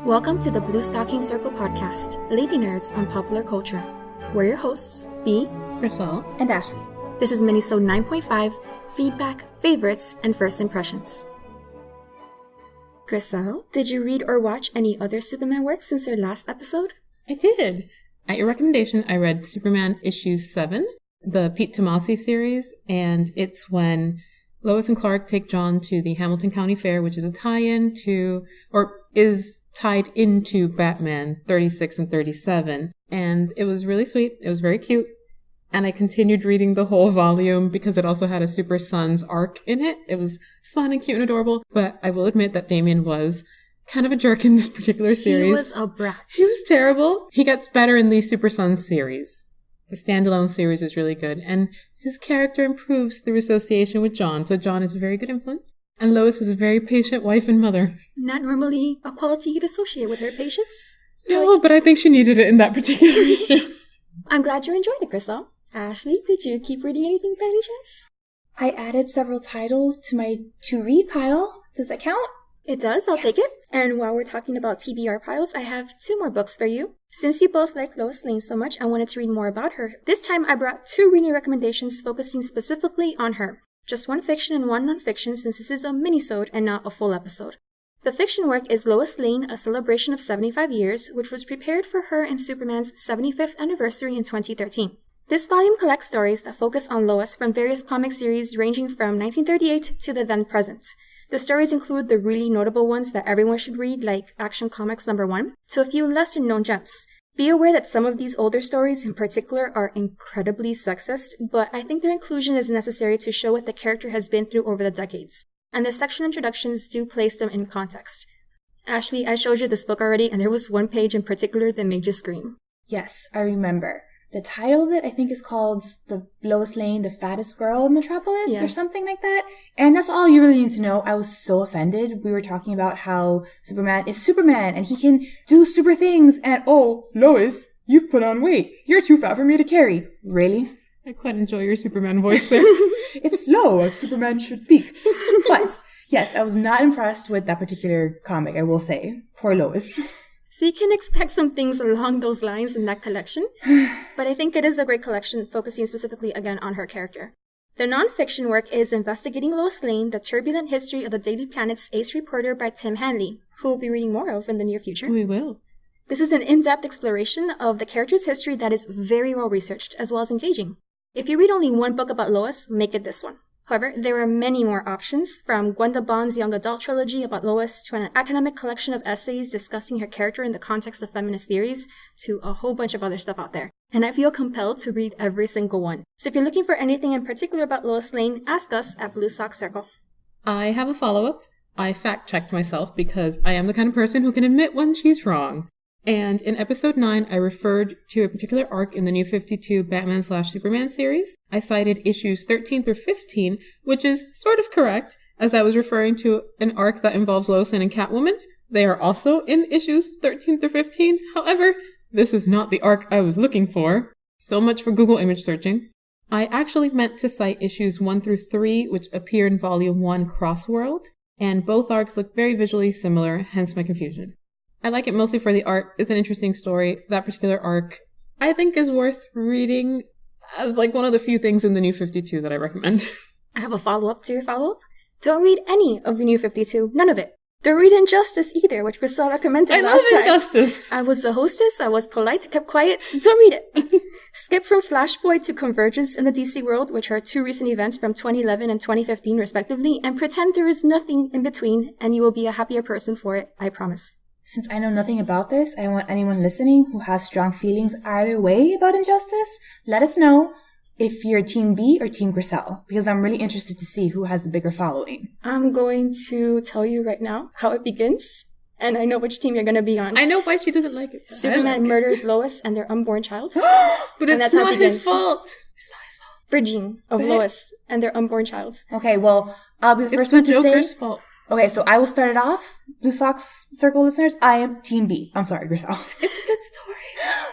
Welcome to the Bluestocking Circle podcast, Lady Nerds on Popular Culture. We're your hosts, B, Gricel, and Ashley. This is Minisode 9.5, Feedback, Favorites, and First Impressions. Gricel, did you read or watch any other Superman works since our last episode? I did. At your recommendation, I read Superman issue 7, the Pete Tomasi series, and it's when Lois and Clark take John to the Hamilton County Fair, which is a tie-in to, or is tied into Batman 36 and 37. And it was really sweet. It was very cute. And I continued reading the whole volume because it also had a Super Sons arc in it. It was fun and cute and adorable. But I will admit that Damian was kind of a jerk in this particular series. He was a brat. He was terrible. He gets better in the Super Sons series. The standalone series is really good. And his character improves through association with John. So John is a very good influence. And Lois is a very patient wife and mother. Not normally a quality you'd associate with her, patience. No, but I think she needed it in that particular issue. I'm glad you enjoyed it, Gricel. Ashley, did you keep reading anything by any chance? I added several titles to my to-read pile. Does that count? It does, I'll take it. And while we're talking about TBR piles, I have 2 more books for you. Since you both like Lois Lane so much, I wanted to read more about her. This time I brought 2 reading recommendations focusing specifically on her. Just 1 fiction and 1 non-fiction since this is a minisode and not a full episode. The fiction work is Lois Lane, A Celebration of 75 Years, which was prepared for her and Superman's 75th anniversary in 2013. This volume collects stories that focus on Lois from various comic series ranging from 1938 to the then present. The stories include the really notable ones that everyone should read, like Action Comics #1, to a few lesser-known gems. Be aware that some of these older stories in particular are incredibly sexist, but I think their inclusion is necessary to show what the character has been through over the decades, and the section introductions do place them in context. Ashley, I showed you this book already, and there was 1 page in particular that made you scream. Yes, I remember. The title of it, I think, is called The Lois Lane, the Fattest Girl in Metropolis, or something like that. And that's all you really need to know. I was so offended. We were talking about how Superman is Superman and he can do super things. And, oh, Lois, you've put on weight. You're too fat for me to carry. Really? I quite enjoy your Superman voice there. It's low, as Superman should speak. But, yes, I was not impressed with that particular comic, I will say. Poor Lois. So you can expect some things along those lines in that collection, but I think it is a great collection focusing specifically again on her character. The non-fiction work is Investigating Lois Lane, The Turbulent History of the Daily Planet's Ace Reporter by Tim Hanley, who we'll be reading more of in the near future. We will. This is an in-depth exploration of the character's history that is very well researched as well as engaging. If you read only 1 book about Lois, make it this one. However, there are many more options, from Gwenda Bond's young adult trilogy about Lois to an academic collection of essays discussing her character in the context of feminist theories, to a whole bunch of other stuff out there. And I feel compelled to read every single one. So if you're looking for anything in particular about Lois Lane, ask us at Blue Sock Circle. I have a follow-up. I fact-checked myself because I am the kind of person who can admit when she's wrong. And in episode 9, I referred to a particular arc in the New 52 Batman/Superman series. I cited issues 13 through 15, which is sort of correct, as I was referring to an arc that involves Lois Lane and Catwoman. They are also in issues 13 through 15. However, this is not the arc I was looking for. So much for Google image searching. I actually meant to cite issues 1 through 3, which appear in Volume 1 Crossworld, and both arcs look very visually similar, hence my confusion. I like it mostly for the art. It's an interesting story. That particular arc, I think, is worth reading as like one of the few things in the New 52 that I recommend. I have a follow-up to your follow-up. Don't read any of the New 52. None of it. Don't read Injustice either, which Gricel recommended last time. I love Injustice. I was the hostess. I was polite, kept quiet. Don't read it. Skip from Flashpoint to Convergence in the DC world, which are 2 recent events from 2011 and 2015 respectively, and pretend there is nothing in between, and you will be a happier person for it, I promise. Since I know nothing about this, I want anyone listening who has strong feelings either way about Injustice, let us know if you're Team B or Team Gricel, because I'm really interested to see who has the bigger following. I'm going to tell you right now how it begins, and I know which team you're going to be on. I know why she doesn't like it. Superman murders Lois and their unborn child. But it's not his fault. It's not his fault. Virgin of Lois and their unborn child. Okay, well, I'll be the first one to say... It's the Joker's fault. Okay, so I will start it off. Blue Sox Circle listeners, I am Team B. I'm sorry, Gricel. It's a good story.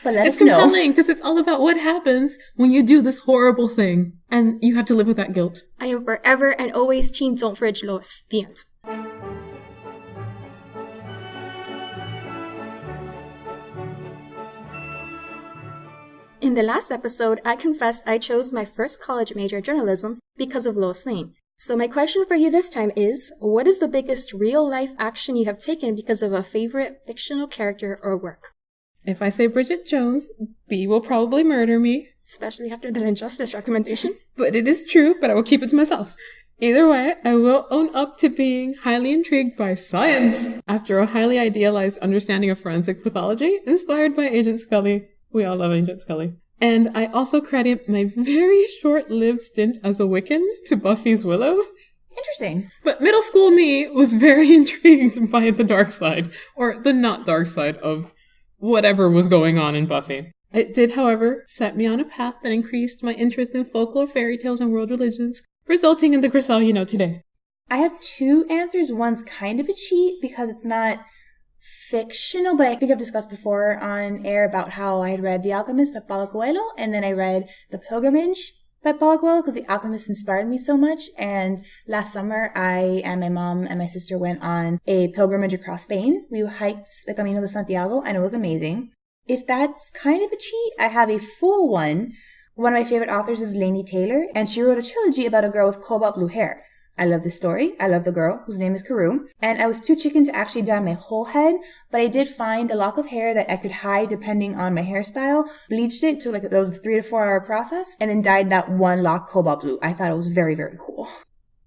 But let us know. It's compelling because it's all about what happens when you do this horrible thing and you have to live with that guilt. I am forever and always Team Don't Fridge Lois. The end. In the last episode, I confessed I chose my first college major, journalism, because of Lois Lane. So my question for you this time is, what is the biggest real-life action you have taken because of a favorite fictional character or work? If I say Bridget Jones, B will probably murder me. Especially after the Injustice recommendation. But it is true, but I will keep it to myself. Either way, I will own up to being highly intrigued by science after a highly idealized understanding of forensic pathology inspired by Agent Scully. We all love Agent Scully. And I also credit my very short-lived stint as a Wiccan to Buffy's Willow. Interesting. But middle school me was very intrigued by the dark side, or the not dark side of whatever was going on in Buffy. It did, however, set me on a path that increased my interest in folklore, fairy tales, and world religions, resulting in the Gricel you know today. I have two answers. One's kind of a cheat because it's not fictional, but I think I've discussed before on air about how I had read The Alchemist by Paulo Coelho, and then I read The Pilgrimage by Paulo Coelho because The Alchemist inspired me so much. And last summer, I and my mom and my sister went on a pilgrimage across Spain. We hiked the Camino de Santiago, and it was amazing. If that's kind of a cheat, I have a full one. One of my favorite authors is Laini Taylor, and she wrote a trilogy about a girl with cobalt blue hair. I love the story. I love the girl, whose name is Karu. And I was too chicken to actually dye my whole head, but I did find a lock of hair that I could hide depending on my hairstyle, bleached it to that was a 3 to 4 hour process, and then dyed that one lock cobalt blue. I thought it was very, very cool.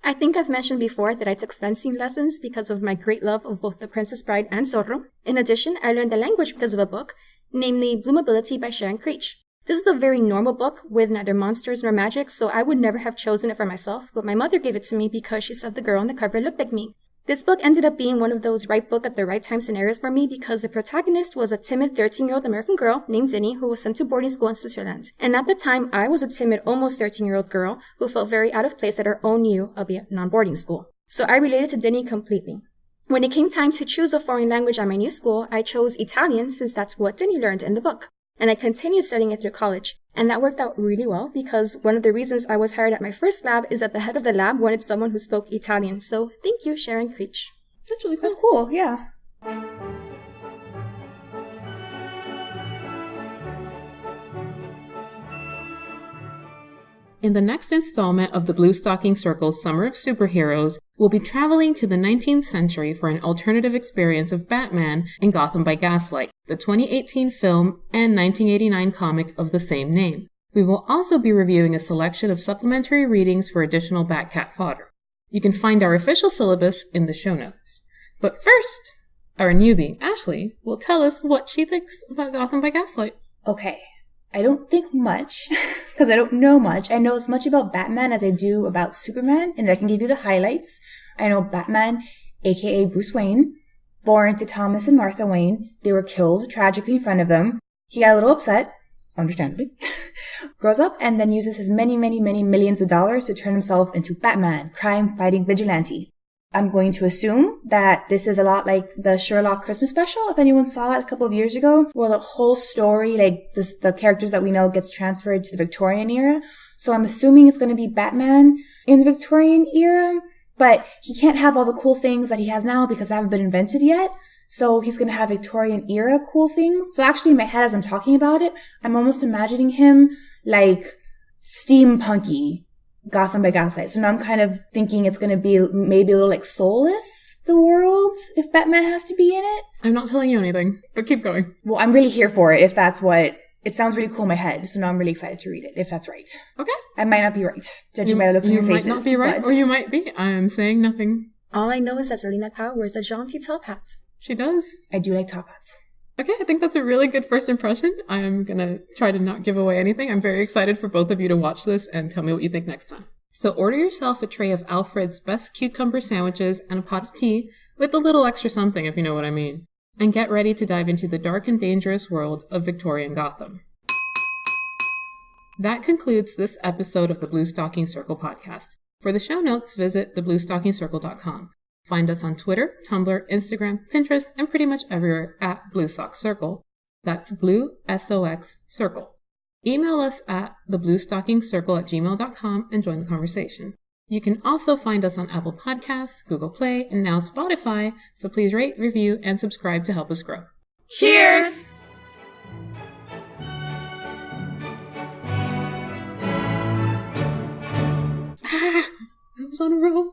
I think I've mentioned before that I took fencing lessons because of my great love of both The Princess Bride and Zorro. In addition, I learned the language because of a book, namely Bloomability by Sharon Creech. This is a very normal book with neither monsters nor magic, so I would never have chosen it for myself, but my mother gave it to me because she said the girl on the cover looked like me. This book ended up being one of those right book at the right time scenarios for me because the protagonist was a timid 13-year-old American girl named Zinni who was sent to boarding school in Switzerland. And at the time, I was a timid, almost 13-year-old girl who felt very out of place at her own new, albeit non-boarding school. So I related to Zinni completely. When it came time to choose a foreign language at my new school, I chose Italian since that's what Zinni learned in the book. And I continued studying it through college. And that worked out really well because one of the reasons I was hired at my first lab is that the head of the lab wanted someone who spoke Italian. So thank you, Sharon Creech. That's really cool. That's cool, yeah. In the next installment of the Bluestocking Circle's Summer of Superheroes, we'll be traveling to the 19th century for an alternative experience of Batman in Gotham by Gaslight, the 2018 film and 1989 comic of the same name. We will also be reviewing a selection of supplementary readings for additional Batcat fodder. You can find our official syllabus in the show notes. But first, our newbie, Ashley, will tell us what she thinks about Gotham by Gaslight. Okay. I don't think much, because I don't know much. I know as much about Batman as I do about Superman, and I can give you the highlights. I know Batman, aka Bruce Wayne, born to Thomas and Martha Wayne. They were killed tragically in front of them. He got a little upset, understandably, grows up, and then uses his many millions of dollars to turn himself into Batman, crime-fighting vigilante. I'm going to assume that this is a lot like the Sherlock Christmas special, if anyone saw it a couple of years ago, where the whole story, like the characters that we know gets transferred to the Victorian era. So I'm assuming it's going to be Batman in the Victorian era, but he can't have all the cool things that he has now because they haven't been invented yet. So he's going to have Victorian era cool things. So actually in my head as I'm talking about it, I'm almost imagining him like steampunky Gotham by Gaslight. So now I'm kind of thinking it's going to be maybe a little like soulless, the world, if Batman has to be in it. I'm not telling you anything, but keep going. Well, I'm really here for it if that's what... It sounds really cool in my head, so now I'm really excited to read it, if that's right. Okay. I might not be right, judging by the looks on your faces. You might not be right, or you might be. I am saying nothing. All I know is that Selena Kyle wears a jaunty top hat. She does. I do like top hats. Okay, I think that's a really good first impression. I am going to try to not give away anything. I'm very excited for both of you to watch this and tell me what you think next time. So order yourself a tray of Alfred's best cucumber sandwiches and a pot of tea with a little extra something, if you know what I mean. And get ready to dive into the dark and dangerous world of Victorian Gotham. That concludes this episode of the Bluestocking Circle podcast. For the show notes, visit thebluestockingcircle.com. Find us on Twitter, Tumblr, Instagram, Pinterest, and pretty much everywhere at BlueSockCircle. That's Blue, S-O-X, Circle. Email us at thebluestockingcircle@gmail.com and join the conversation. You can also find us on Apple Podcasts, Google Play, and now Spotify, so please rate, review, and subscribe to help us grow. Cheers! I was on a roll.